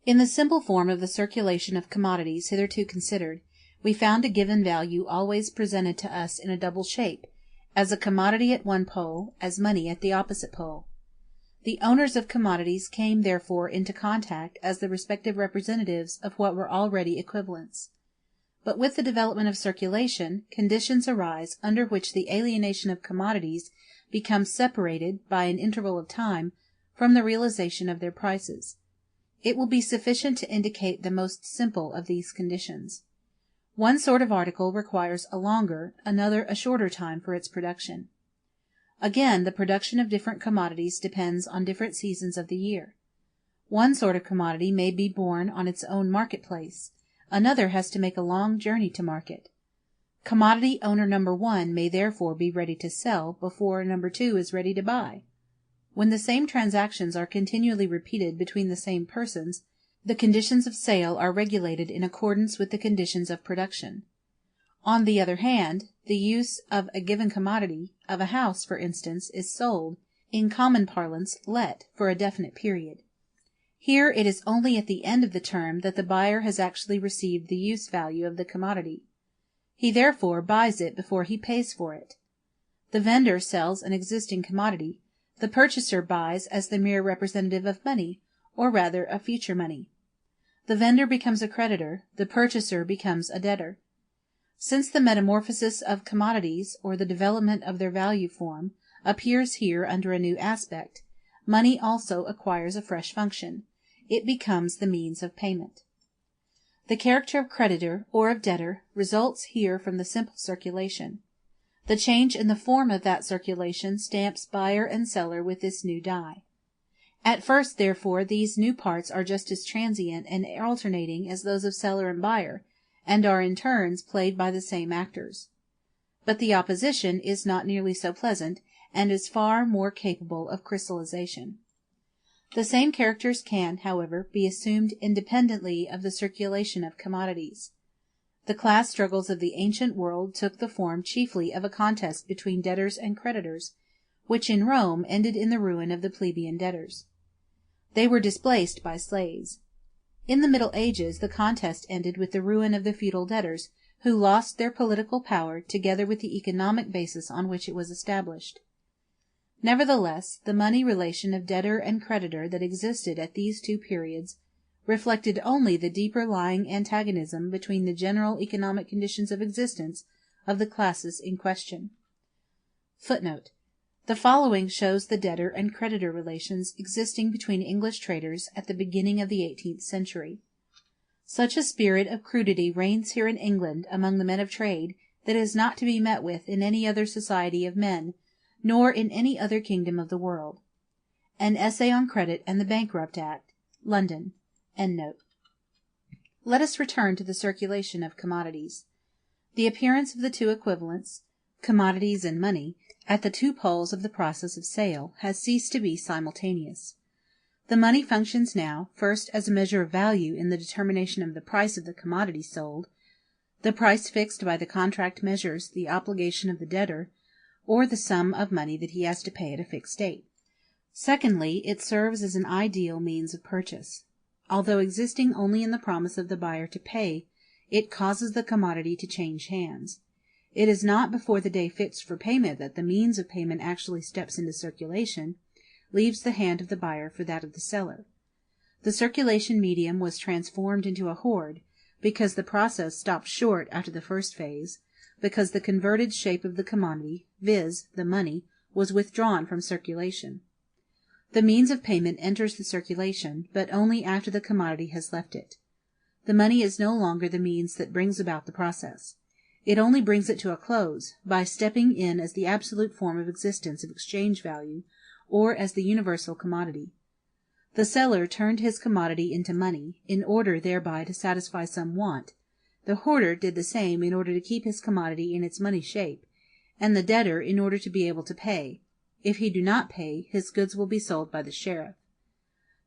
In the simple form of the circulation of commodities hitherto considered, we found a given value always presented to us in a double shape, as a commodity at one pole, as money at the opposite pole. The owners of commodities came therefore into contact as the respective representatives of what were already equivalents. But with the development of circulation, conditions arise under which the alienation of commodities becomes separated, by an interval of time, from the realization of their prices. It will be sufficient to indicate the most simple of these conditions. One sort of article requires a longer, another a shorter time for its production. Again, the production of different commodities depends on different seasons of the year. One sort of commodity may be born on its own marketplace, another has to make a long journey to market. Commodity owner number 1 may therefore be ready to sell before number 2 is ready to buy. When the same transactions are continually repeated between the same persons, the conditions of sale are regulated in accordance with the conditions of production. On the other hand, the use of a given commodity, of a house, for instance, is sold, in common parlance, let, for a definite period. Here it is only at the end of the term that the buyer has actually received the use value of the commodity. He therefore buys it before he pays for it. The vendor sells an existing commodity, the purchaser buys as the mere representative of money, or rather of future money. The vendor becomes a creditor, the purchaser becomes a debtor. Since the metamorphosis of commodities, or the development of their value form, appears here under a new aspect, money also acquires a fresh function. It becomes the means of payment. The character of creditor, or of debtor, results here from the simple circulation. The change in the form of that circulation stamps buyer and seller with this new dye. At first, therefore, these new parts are just as transient and alternating as those of seller and buyer, and are in turns played by the same actors. But the opposition is not nearly so pleasant, and is far more capable of crystallization. The same characters can, however, be assumed independently of the circulation of commodities. The class struggles of the ancient world took the form chiefly of a contest between debtors and creditors, which in Rome ended in the ruin of the plebeian debtors. They were displaced by slaves. In the Middle Ages the contest ended with the ruin of the feudal debtors, who lost their political power together with the economic basis on which it was established. Nevertheless, the money relation of debtor and creditor that existed at these two periods reflected only the deeper lying antagonism between the general economic conditions of existence of the classes in question. Footnote: the following shows the debtor and creditor relations existing between English traders at the beginning of the 18th century. Such a spirit of crudity reigns here in England among the men of trade that is not to be met with in any other society of men, nor in any other kingdom of the world. An Essay on Credit and the Bankrupt Act, London. Let us return to the circulation of commodities. The appearance of the two equivalents, commodities and money, at the two poles of the process of sale has ceased to be simultaneous. The money functions now, first as a measure of value in the determination of the price of the commodity sold. The price fixed by the contract measures the obligation of the debtor, or the sum of money that he has to pay at a fixed date. Secondly, it serves as an ideal means of purchase. Although existing only in the promise of the buyer to pay, it causes the commodity to change hands. It is not before the day fixed for payment that the means of payment actually steps into circulation, leaves the hand of the buyer for that of the seller. The circulation medium was transformed into a hoard, because the process stopped short after the first phase, because the converted shape of the commodity, viz., the money, was withdrawn from circulation. The means of payment enters the circulation, but only after the commodity has left it. The money is no longer the means that brings about the process. It only brings it to a close, by stepping in as the absolute form of existence of exchange value, or as the universal commodity. The seller turned his commodity into money, in order thereby to satisfy some want. The hoarder did the same in order to keep his commodity in its money shape, and the debtor in order to be able to pay. If he do not pay, his goods will be sold by the sheriff.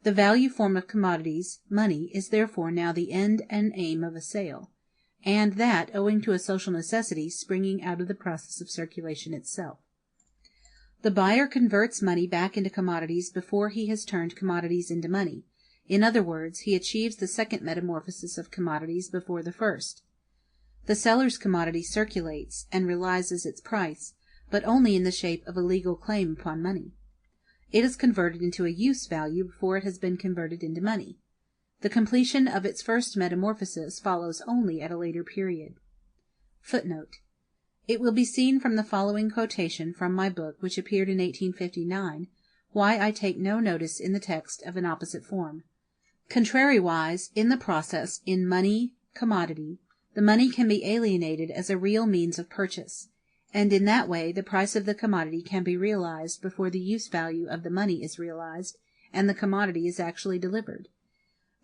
The value form of commodities, money, is therefore now the end and aim of a sale, and that owing to a social necessity springing out of the process of circulation itself. The buyer converts money back into commodities before he has turned commodities into money, In other words, he achieves the second metamorphosis of commodities before the first. The seller's commodity circulates, and realizes its price, but only in the shape of a legal claim upon money. It is converted into a use value before it has been converted into money. The completion of its first metamorphosis follows only at a later period. Footnote. It will be seen from the following quotation from my book, which appeared in 1859, why I take no notice in the text of an opposite form. Contrariwise, in the process, in money, commodity, the money can be alienated as a real means of purchase, and in that way the price of the commodity can be realized before the use value of the money is realized and the commodity is actually delivered.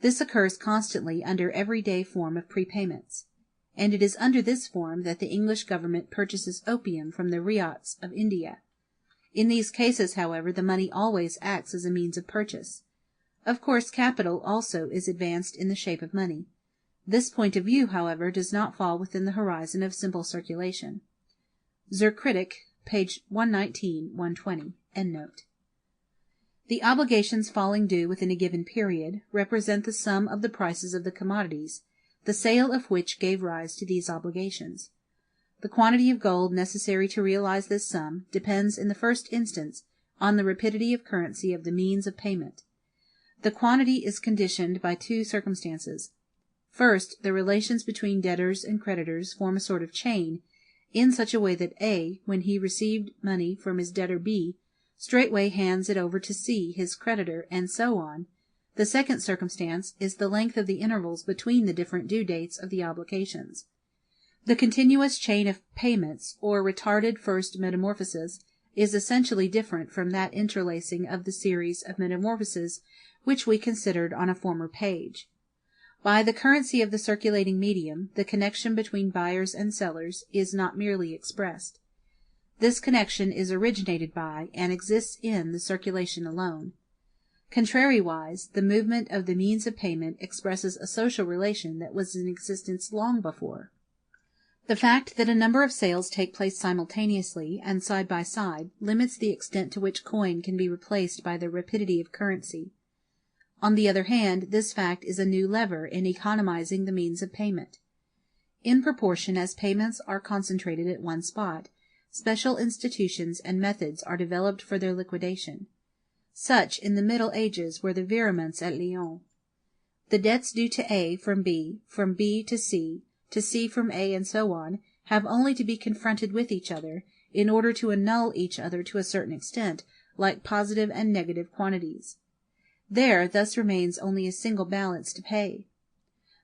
This occurs constantly under everyday form of prepayments, and it is under this form that the English government purchases opium from the ryots of India. In these cases, however, the money always acts as a means of purchase. Of course, capital also is advanced in the shape of money. This point of view, however, does not fall within the horizon of simple circulation. Zur Kritik, page 119, 120. End note. The obligations falling due within a given period represent the sum of the prices of the commodities, the sale of which gave rise to these obligations. The quantity of gold necessary to realize this sum depends in the first instance on the rapidity of currency of the means of payment. The quantity is conditioned by two circumstances. First, the relations between debtors and creditors form a sort of chain, in such a way that A, when he received money from his debtor B, straightway hands it over to C, his creditor, and so on. The second circumstance is the length of the intervals between the different due dates of the obligations. The continuous chain of payments, or retarded first metamorphosis, is essentially different from that interlacing of the series of metamorphoses which we considered on a former page. By the currency of the circulating medium, the connection between buyers and sellers is not merely expressed. This connection is originated by, and exists in, the circulation alone. Contrariwise, the movement of the means of payment expresses a social relation that was in existence long before. The fact that a number of sales take place simultaneously and side by side limits the extent to which coin can be replaced by the rapidity of currency. On the other hand, this fact is a new lever in economizing the means of payment. In proportion as payments are concentrated at one spot, special institutions and methods are developed for their liquidation. Such, in the Middle Ages, were the virements at Lyons. The debts due to A from B to C from A, and so on, have only to be confronted with each other, in order to annul each other to a certain extent, like positive and negative quantities. There thus remains only a single balance to pay.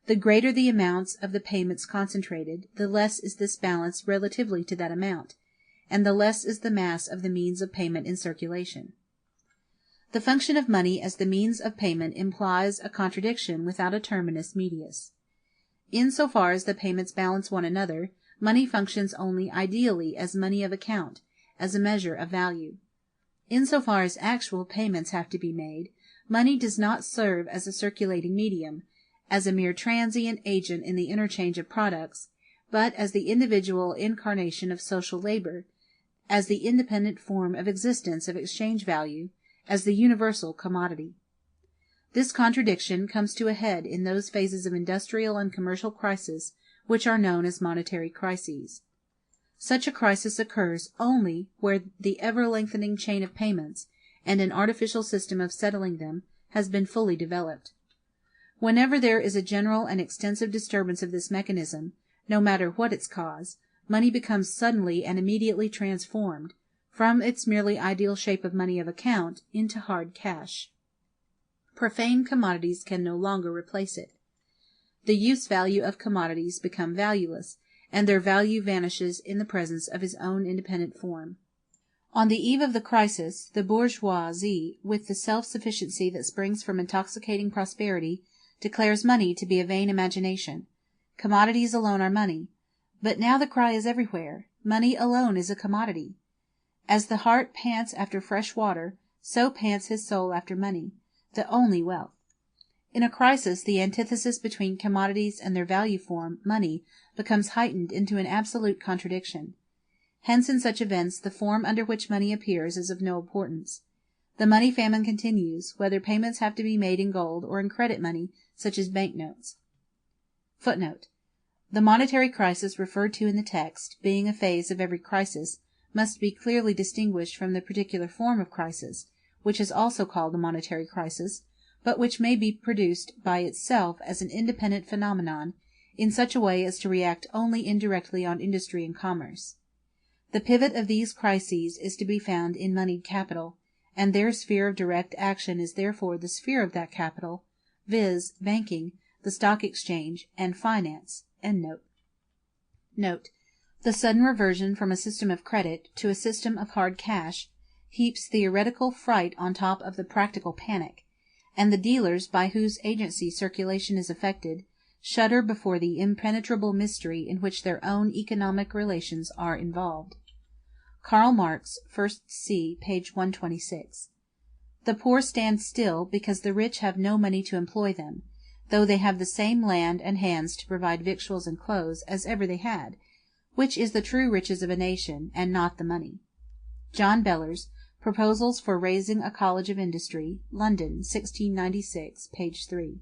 The greater the amounts of the payments concentrated, the less is this balance relatively to that amount, and the less is the mass of the means of payment in circulation. The function of money as the means of payment implies a contradiction without a terminus medius. In so far as the payments balance one another, money functions only ideally as money of account, as a measure of value. In so far as actual payments have to be made, money does not serve as a circulating medium, as a mere transient agent in the interchange of products, but as the individual incarnation of social labor, as the independent form of existence of exchange value, as the universal commodity. This contradiction comes to a head in those phases of industrial and commercial crisis which are known as monetary crises. Such a crisis occurs only where the ever-lengthening chain of payments, and an artificial system of settling them, has been fully developed. Whenever there is a general and extensive disturbance of this mechanism, no matter what its cause, money becomes suddenly and immediately transformed, from its merely ideal shape of money of account, into hard cash. Profane commodities can no longer replace it. The use value of commodities become valueless, and their value vanishes in the presence of his own independent form. On the eve of the crisis, the bourgeoisie, with the self-sufficiency that springs from intoxicating prosperity, declares money to be a vain imagination. Commodities alone are money. But now the cry is everywhere, money alone is a commodity. As the hart pants after fresh water, so pants his soul after money, the only wealth. In a crisis, the antithesis between commodities and their value form, money, becomes heightened into an absolute contradiction. Hence in such events the form under which money appears is of no importance. The money famine continues, whether payments have to be made in gold or in credit money, such as banknotes. Footnote: the monetary crisis referred to in the text, being a phase of every crisis, must be clearly distinguished from the particular form of crisis, which is also called a monetary crisis, but which may be produced by itself as an independent phenomenon, in such a way as to react only indirectly on industry and commerce. The pivot of these crises is to be found in moneyed capital, and their sphere of direct action is therefore the sphere of that capital, viz., banking, the stock exchange, and finance. Note: the sudden reversion from a system of credit to a system of hard cash heaps theoretical fright on top of the practical panic, and the dealers by whose agency circulation is effected shudder before the impenetrable mystery in which their own economic relations are involved. Karl Marx, 1st C, page 126. The poor stand still because the rich have no money to employ them, though they have the same land and hands to provide victuals and clothes as ever they had, which is the true riches of a nation, and not the money. John Bellers, Proposals for Raising a College of Industry, London, 1696, page 3.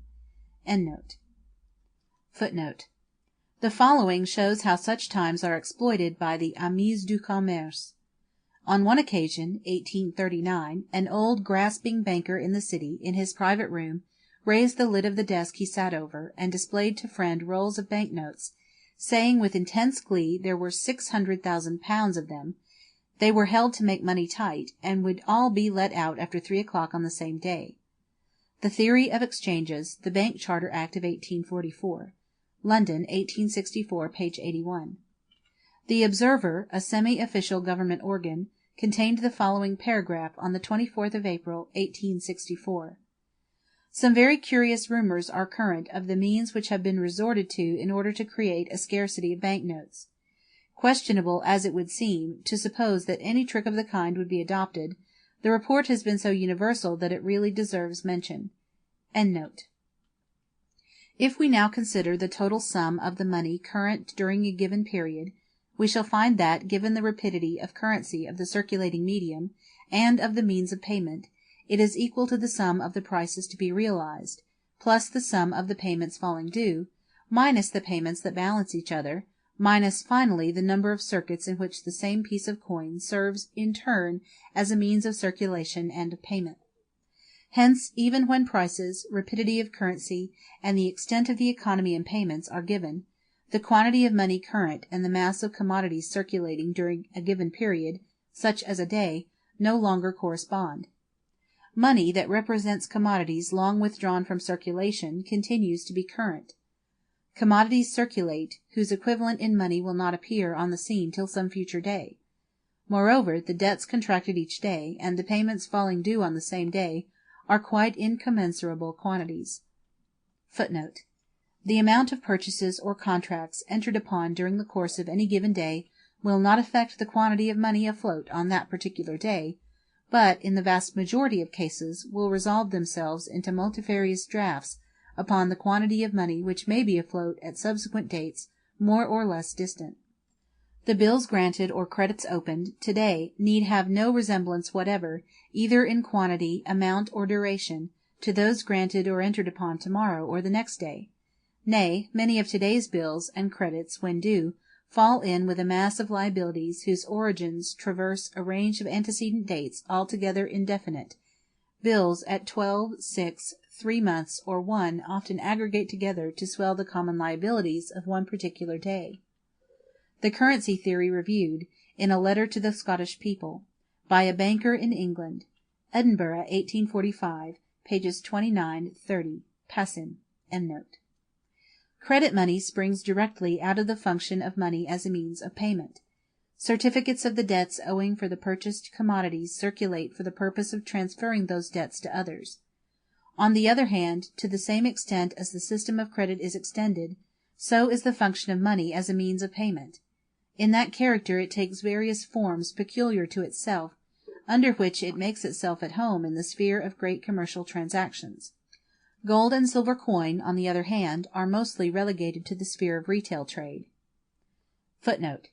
Footnote: the following shows how such times are exploited by the amis du commerce. On one occasion, 1839, an old grasping banker in the city, in his private room, raised the lid of the desk he sat over, and displayed to friend rolls of banknotes, saying with intense glee there were 600,000 pounds of them. They were held to make money tight, and would all be let out after 3 o'clock on the same day. The Theory of Exchanges, the Bank Charter Act of 1844. London, 1864, page 81. The Observer, a semi-official government organ, contained the following paragraph on the 24th of April, 1864. Some very curious rumours are current of the means which have been resorted to in order to create a scarcity of banknotes. Questionable as it would seem, to suppose that any trick of the kind would be adopted, the report has been so universal that it really deserves mention. If we now consider the total sum of the money current during a given period, we shall find that, given the rapidity of currency of the circulating medium, and of the means of payment, it is equal to the sum of the prices to be realized, plus the sum of the payments falling due, minus the payments that balance each other, minus finally the number of circuits in which the same piece of coin serves in turn as a means of circulation and of payment. Hence, even when prices, rapidity of currency, and the extent of the economy in payments are given, the quantity of money current and the mass of commodities circulating during a given period, such as a day, no longer correspond. Money that represents commodities long withdrawn from circulation continues to be current. Commodities circulate, whose equivalent in money will not appear on the scene till some future day. Moreover, the debts contracted each day, and the payments falling due on the same day, are quite incommensurable quantities. Footnote: the amount of purchases or contracts entered upon during the course of any given day will not affect the quantity of money afloat on that particular day, but, in the vast majority of cases, will resolve themselves into multifarious drafts upon the quantity of money which may be afloat at subsequent dates more or less distant. The bills granted or credits opened to-day need have no resemblance whatever, either in quantity, amount, or duration, to those granted or entered upon tomorrow or the next day. Nay, many of today's bills and credits, when due, fall in with a mass of liabilities whose origins traverse a range of antecedent dates altogether indefinite. Bills at 12, 6, 3 months, or 1 often aggregate together to swell the common liabilities of one particular day. The Currency Theory Reviewed, in a Letter to the Scottish People, by a Banker in England, Edinburgh, 1845, pages 29-30, Passim. Credit money springs directly out of the function of money as a means of payment. Certificates of the debts owing for the purchased commodities circulate for the purpose of transferring those debts to others. On the other hand, to the same extent as the system of credit is extended, so is the function of money as a means of payment. In that character it takes various forms peculiar to itself, under which it makes itself at home in the sphere of great commercial transactions. Gold and silver coin, on the other hand, are mostly relegated to the sphere of retail trade. Footnote: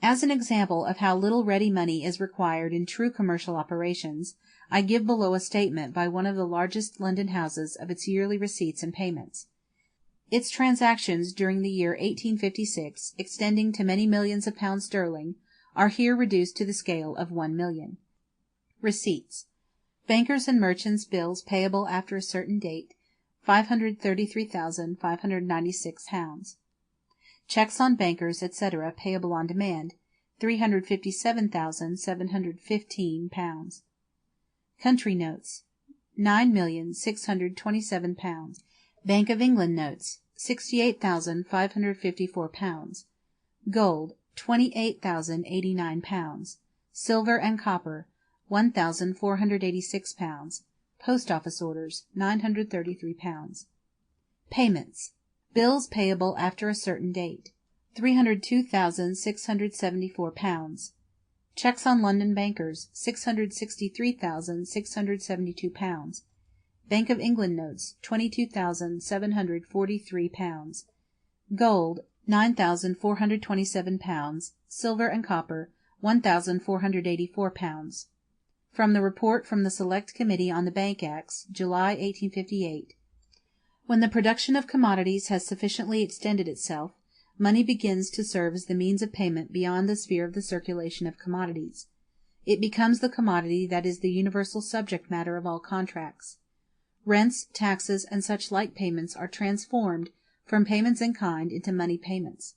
as an example of how little ready money is required in true commercial operations, I give below a statement by one of the largest London houses of its yearly receipts and payments. Its transactions during the year 1856, extending to many millions of pounds sterling, are here reduced to the scale of 1,000,000. Receipts. Bankers' and merchants' bills payable after a certain date, £533,596. Checks on bankers, etc., payable on demand, £357,715. Country notes, £9,627. Bank of England notes, £68,554. Gold, £28,089. Silver and copper, £1,486. Post office orders, £933. Payments. Bills payable after a certain date, £302,674. Checks on London bankers, £663,672. Bank of England notes, £22,743. Gold, £9,427. Silver and copper, £1,484. From the Report from the Select Committee on the Bank Acts, July 1858. When the production of commodities has sufficiently extended itself, money begins to serve as the means of payment beyond the sphere of the circulation of commodities. It becomes the commodity that is the universal subject matter of all contracts. Rents, taxes, and such like payments are transformed from payments in kind into money payments.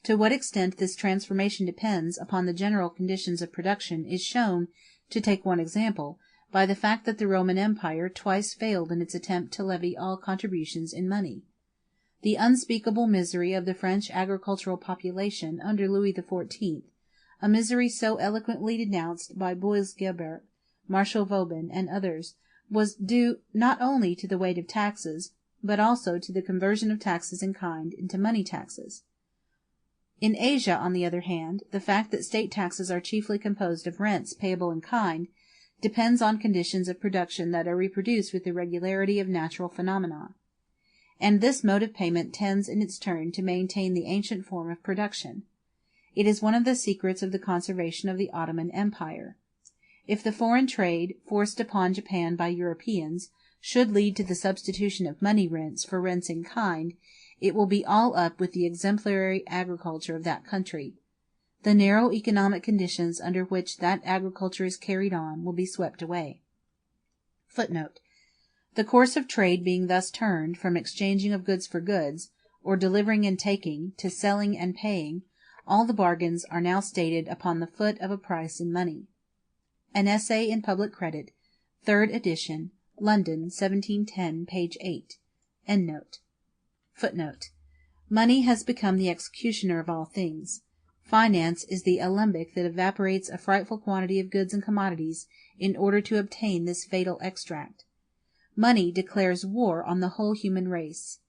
To what extent this transformation depends upon the general conditions of production is shown, to take one example, by the fact that the Roman Empire twice failed in its attempt to levy all contributions in money. The unspeakable misery of the French agricultural population under Louis XIV, a misery so eloquently denounced by Boisguilbert, Marshal Vauban, and others, was due not only to the weight of taxes, but also to the conversion of taxes in kind into money taxes. In Asia, on the other hand, the fact that state taxes are chiefly composed of rents payable in kind depends on conditions of production that are reproduced with the regularity of natural phenomena. And this mode of payment tends in its turn to maintain the ancient form of production. It is one of the secrets of the conservation of the Ottoman Empire. If the foreign trade, forced upon Japan by Europeans, should lead to the substitution of money rents for rents in kind, it will be all up with the exemplary agriculture of that country. The narrow economic conditions under which that agriculture is carried on will be swept away. Footnote: the course of trade being thus turned from exchanging of goods for goods, or delivering and taking, to selling and paying, all the bargains are now stated upon the foot of a price in money. An Essay in Public Credit, 3rd edition, London, 1710, page 8. Footnote: money has become the executioner of all things. Finance is the alembic that evaporates a frightful quantity of goods and commodities in order to obtain this fatal extract. Money declares war on the whole human race.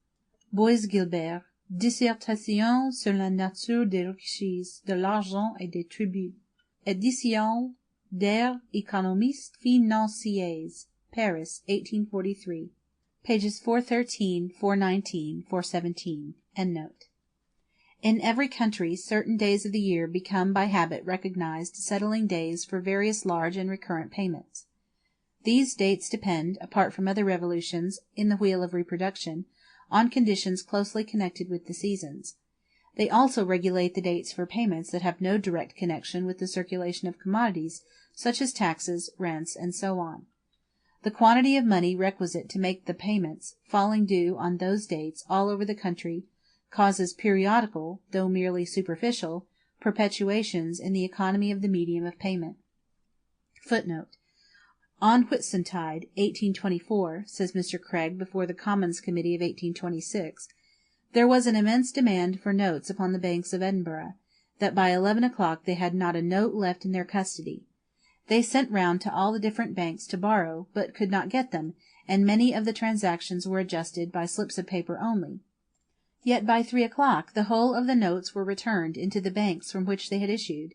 Boisguilbert, Dissertation sur la nature des richesses, de l'argent et des tributs. Édition des économistes financiers. Paris, 1843. Pages 413, 419, 417. In every country certain days of the year become by habit recognized settling days for various large and recurrent payments. These dates depend, apart from other revolutions in the wheel of reproduction, on conditions closely connected with the seasons. They also regulate the dates for payments that have no direct connection with the circulation of commodities, such as taxes, rents, and so on. The quantity of money requisite to make the payments, falling due on those dates all over the country, causes periodical, though merely superficial, perpetuations in the economy of the medium of payment. Footnote: on Whitsuntide, 1824, says Mr. Craig before the Commons Committee of 1826, there was an immense demand for notes upon the banks of Edinburgh, that by 11 o'clock they had not a note left in their custody. They sent round to all the different banks to borrow, but could not get them, and many of the transactions were adjusted by slips of paper only. Yet by 3 o'clock the whole of the notes were returned into the banks from which they had issued.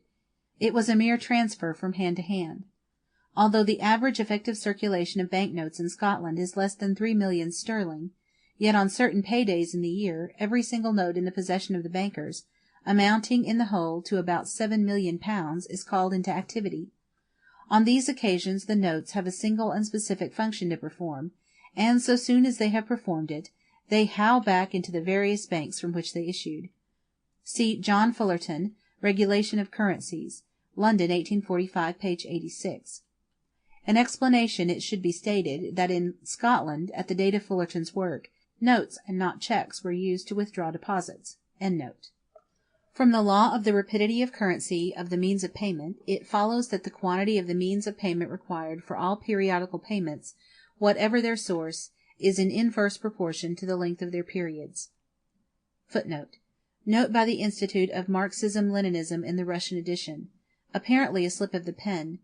It was a mere transfer from hand to hand. Although the average effective circulation of bank notes in Scotland is less than 3 millions sterling, yet on certain pay-days in the year every single note in the possession of the bankers, amounting in the whole to about £7,000,000, is called into activity. On these occasions the notes have a single and specific function to perform, and so soon as they have performed it, they howl back into the various banks from which they issued. See John Fullerton, Regulation of Currencies, London, 1845, page 86. In explanation it should be stated that in Scotland, at the date of Fullerton's work, notes and not cheques were used to withdraw deposits. From the law of the rapidity of currency of the means of payment, it follows that the quantity of the means of payment required for all periodical payments, whatever their source, is in inverse proportion to the length of their periods. Note by the Institute of Marxism-Leninism in the Russian edition. Apparently a slip of the pen.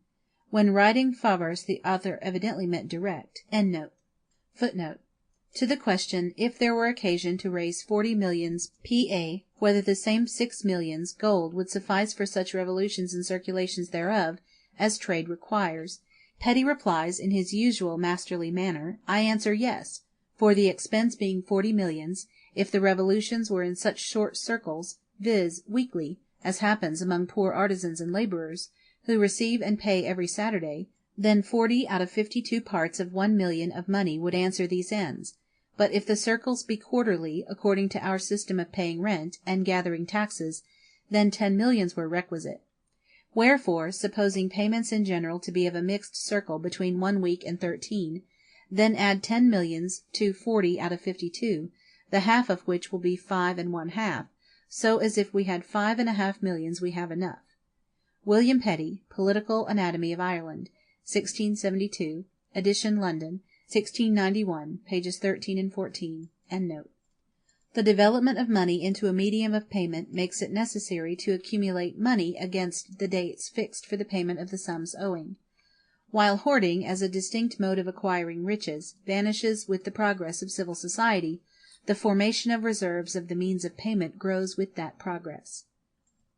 When writing Favars the author evidently meant direct. To the question, if there were occasion to raise 40 millions P.A., whether the same 6 millions gold would suffice for such revolutions and circulations thereof, as trade requires, Petty replies in his usual masterly manner, I answer yes, for the expense being 40 millions, if the revolutions were in such short circles, viz. Weekly, as happens among poor artisans and labourers, who receive and pay every Saturday, then 40 out of 52 parts of 1 million of money would answer these ends. But if the circles be quarterly, according to our system of paying rent, and gathering taxes, then 10 millions were requisite. Wherefore, supposing payments in general to be of a mixed circle between 1 week and 13, then add 10 millions to 40 out of 52, the half of which will be 5 1/2, so as if we had 5 1/2 millions we have enough. William Petty, Political Anatomy of Ireland, 1672, edition London, 1691, pages 13 and 14. The development of money into a medium of payment makes it necessary to accumulate money against the dates fixed for the payment of the sums owing. While hoarding, as a distinct mode of acquiring riches, vanishes with the progress of civil society, the formation of reserves of the means of payment grows with that progress.